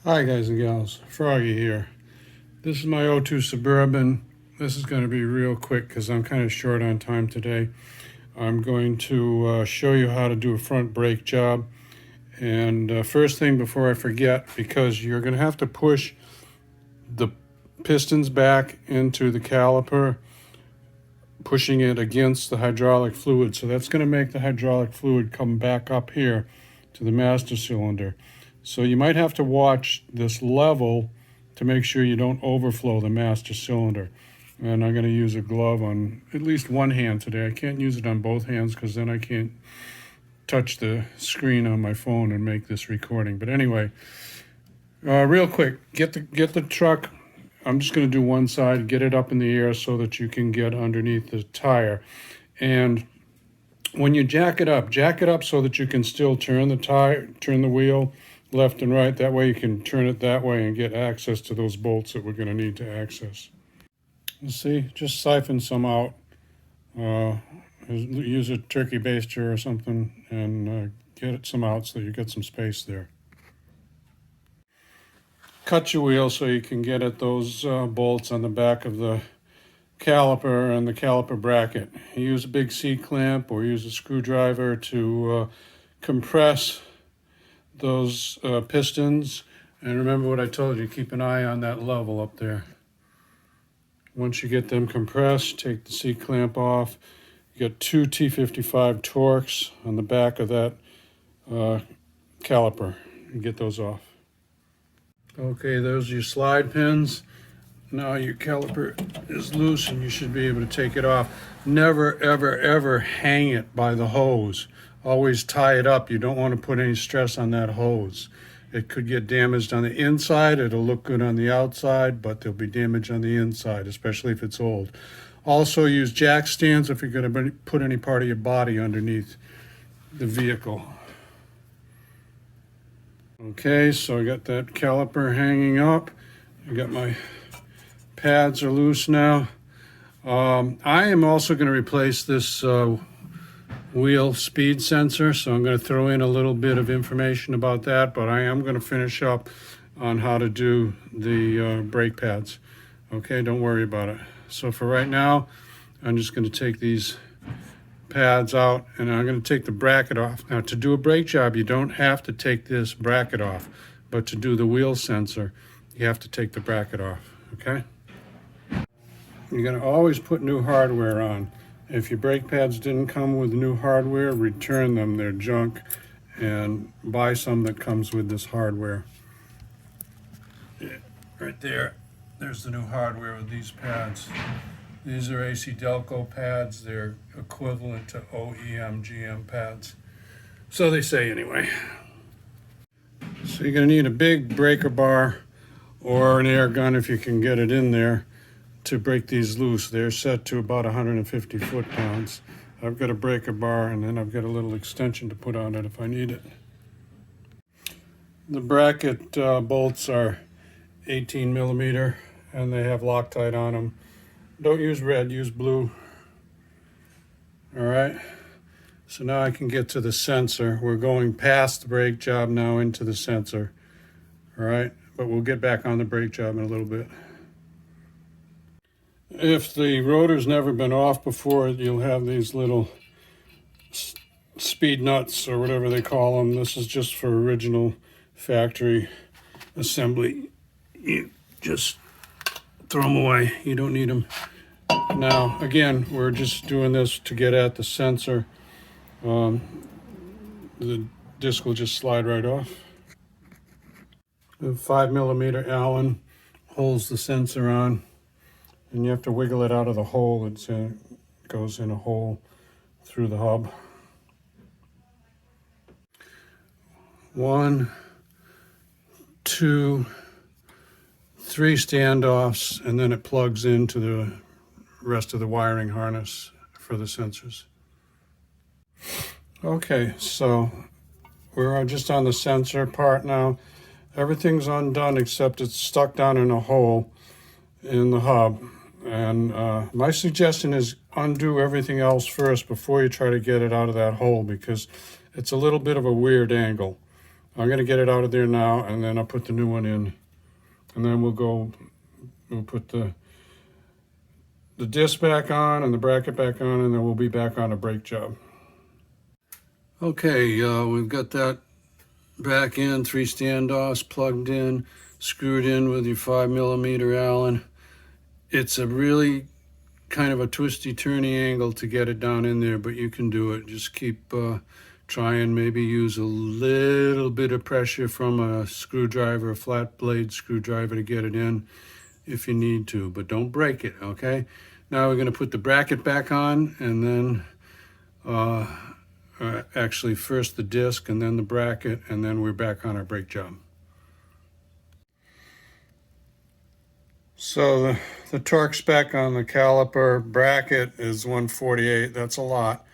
Hi guys and gals, Froggy here. This is my '02 Suburban. This is going to be real quick because I'm kind of short on time today. I'm going to show you how to do a front brake job. And first thing before I forget, because you're going to have to push the pistons back into the caliper, pushing it against the hydraulic fluid. So that's going to make the hydraulic fluid come back up here to the master cylinder. So you might have to watch this level to make sure you don't overflow the master cylinder. And I'm going to use a glove on at least one hand today. I can't use it on both hands because then I can't touch the screen on my phone and make this recording. But anyway, real quick, get the truck. I'm just going to do one side, get it up in the air so that you can get underneath the tire. And when you jack it up so that you can still turn the wheel left and right. That way you can turn it that way and get access to those bolts that we're going to need to access. You see, just siphon some out. Use a turkey baster or something and get some out so you get some space there. Cut your wheel so you can get at those bolts on the back of the caliper and the caliper bracket. You use a big C-clamp or use a screwdriver to compress those pistons. And remember what I told you, keep an eye on that level up there. Once you get them compressed, take the C-clamp off. You got two T55 Torx on the back of that caliper. You get those off. Okay, those are your slide pins. Now your caliper is loose and you should be able to take it off. Never, ever, ever hang it by the hose. Always tie it up. You don't want to put any stress on that hose. It could get damaged on the inside. It'll look good on the outside, but there'll be damage on the inside, especially if it's old. Also use jack stands if you're going to put any part of your body underneath the vehicle. Okay, so I got that caliper hanging up. I got my pads are loose now. I am also going to replace this wheel speed sensor, so I'm going to throw in a little bit of information about that, but I am going to finish up on how to do the brake pads. Okay, don't worry about it. So for right now, I'm just going to take these pads out and I'm going to take the bracket off. Now to do a brake job, you don't have to take this bracket off, but to do the wheel sensor, you have to take the bracket off, okay? You're going to always put new hardware on. If your brake pads didn't come with new hardware, return them, they're junk, and buy some that comes with this hardware. Yeah, right there, there's the new hardware with these pads. These are AC Delco pads. They're equivalent to OEM GM pads. So they say anyway. So you're going to need a big breaker bar or an air gun if you can get it in there to break these loose. They're set to about 150 foot-pounds. I've got a breaker bar and then I've got a little extension to put on it if I need it. The bracket bolts are 18 millimeter and they have Loctite on them. Don't use red, use blue. All right, so now I can get to the sensor. We're going past the brake job now into the sensor. All right, but we'll get back on the brake job in a little bit. If the rotor's never been off before, you'll have these little speed nuts or whatever they call them. This is just for original factory assembly. You just throw them away. You don't need them. Now, again, we're just doing this to get at the sensor. The disc will just slide right off. The 5 millimeter Allen holds the sensor on. And you have to wiggle it out of the hole. It goes in a hole through the hub. 1, 2, 3 standoffs, and then it plugs into the rest of the wiring harness for the sensors. Okay, so we're just on the sensor part now. Everything's undone except it's stuck down in a hole in the hub. And my suggestion is undo everything else first before you try to get it out of that hole because it's a little bit of a weird angle. I'm going to get it out of there now, and then I'll put the new one in. And then we'll put the disc back on and the bracket back on, and then we'll be back on a brake job. Okay, we've got that back in, 3 standoffs plugged in, screwed in with your 5mm Allen. It's a really kind of a twisty turny angle to get it down in there, but you can do it. Just keep trying, maybe use a little bit of pressure from a screwdriver, a flat blade screwdriver to get it in if you need to, but don't break it, okay? Now we're going to put the bracket back on, and then actually first the disc and then the bracket, and then we're back on our brake job. So the torque spec on the caliper bracket is 148. That's a lot.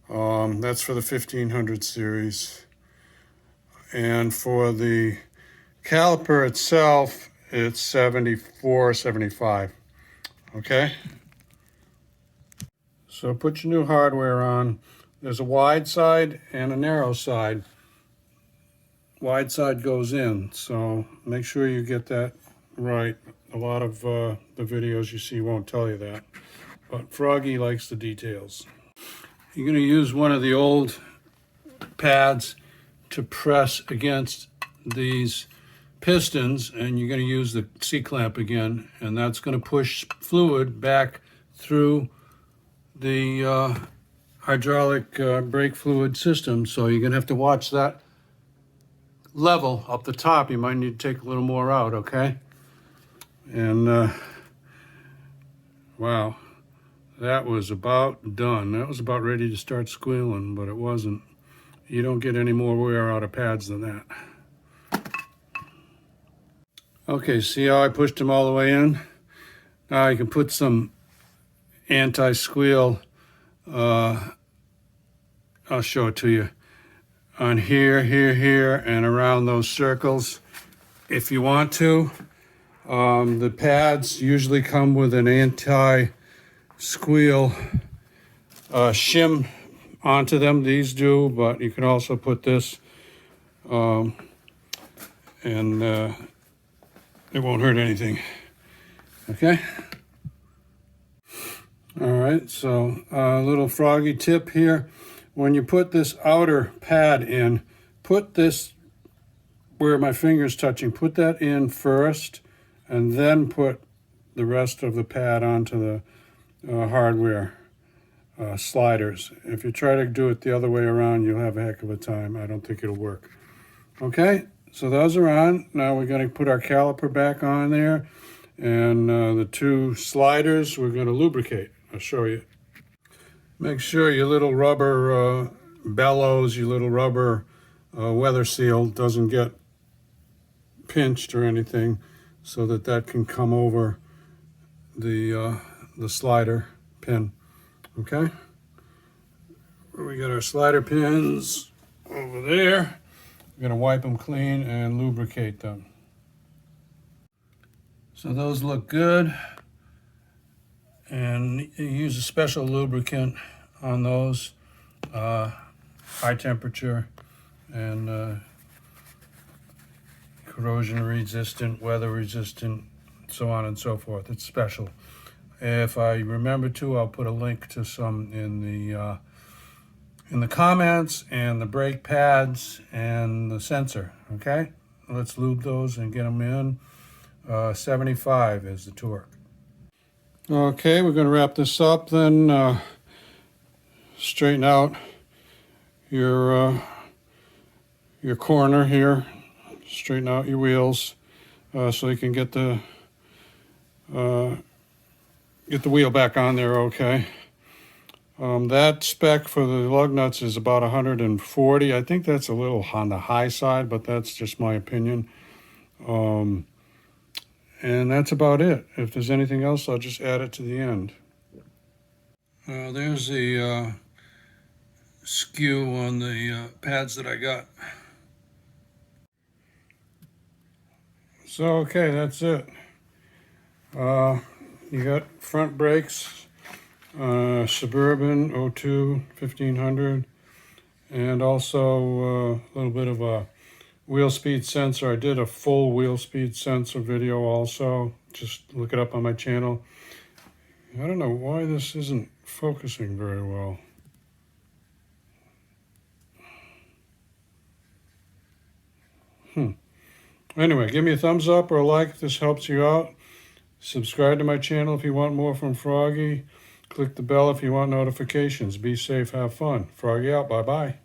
That's for the 1500 series. And for the caliper itself, it's 74, 75. Okay? So put your new hardware on. There's a wide side and a narrow side. Wide side goes in, so make sure you get that right. A lot of the videos you see won't tell you that, but Froggy likes the details. You're going to use one of the old pads to press against these pistons, and you're going to use the C-clamp again, and that's going to push fluid back through the hydraulic brake fluid system. So you're going to have to watch that level up the top. You might need to take a little more out, okay? And wow, that was about done. That was about ready to start squealing, but it wasn't. You don't get any more wear out of pads than that. Okay, see how I pushed them all the way in? Now you can put some anti-squeal, I'll show it to you, on here, here, and around those circles if you want to. The pads usually come with an anti-squeal shim onto them. These do, but you can also put this, and it won't hurt anything. Okay? All right, so a little Froggy tip here. When you put this outer pad in, put this where my finger's touching, put that in first, and then put the rest of the pad onto the hardware sliders. If you try to do it the other way around, you'll have a heck of a time. I don't think it'll work. Okay, so those are on. Now we're going to put our caliper back on there, and the 2 sliders we're going to lubricate. I'll show you. Make sure your little rubber bellows, your little rubber weather seal doesn't get pinched or anything, so that can come over the slider pin. Okay, we got our slider pins over there. We're going to wipe them clean and lubricate them. So those look good, and you use a special lubricant on those, high temperature and corrosion resistant, weather resistant, so on and so forth. It's special. If I remember to, I'll put a link to some in the comments, and the brake pads and the sensor. Okay, let's lube those and get them in. 75 is the torque. Okay, we're going to wrap this up then. Straighten out your corner here. Straighten out your wheels so you can get the wheel back on there. Okay. That spec for the lug nuts is about 140. I think that's a little on the high side, but that's just my opinion. And that's about it. If there's anything else, I'll just add it to the end. There's the skew on the pads that I got. So, okay, that's it. You got front brakes, Suburban 02 1500, and also a little bit of a wheel speed sensor. I did a full wheel speed sensor video also. Just look it up on my channel. I don't know why this isn't focusing very well. Anyway, give me a thumbs up or a like if this helps you out. Subscribe to my channel if you want more from Froggy. Click the bell if you want notifications. Be safe, have fun. Froggy out. Bye-bye.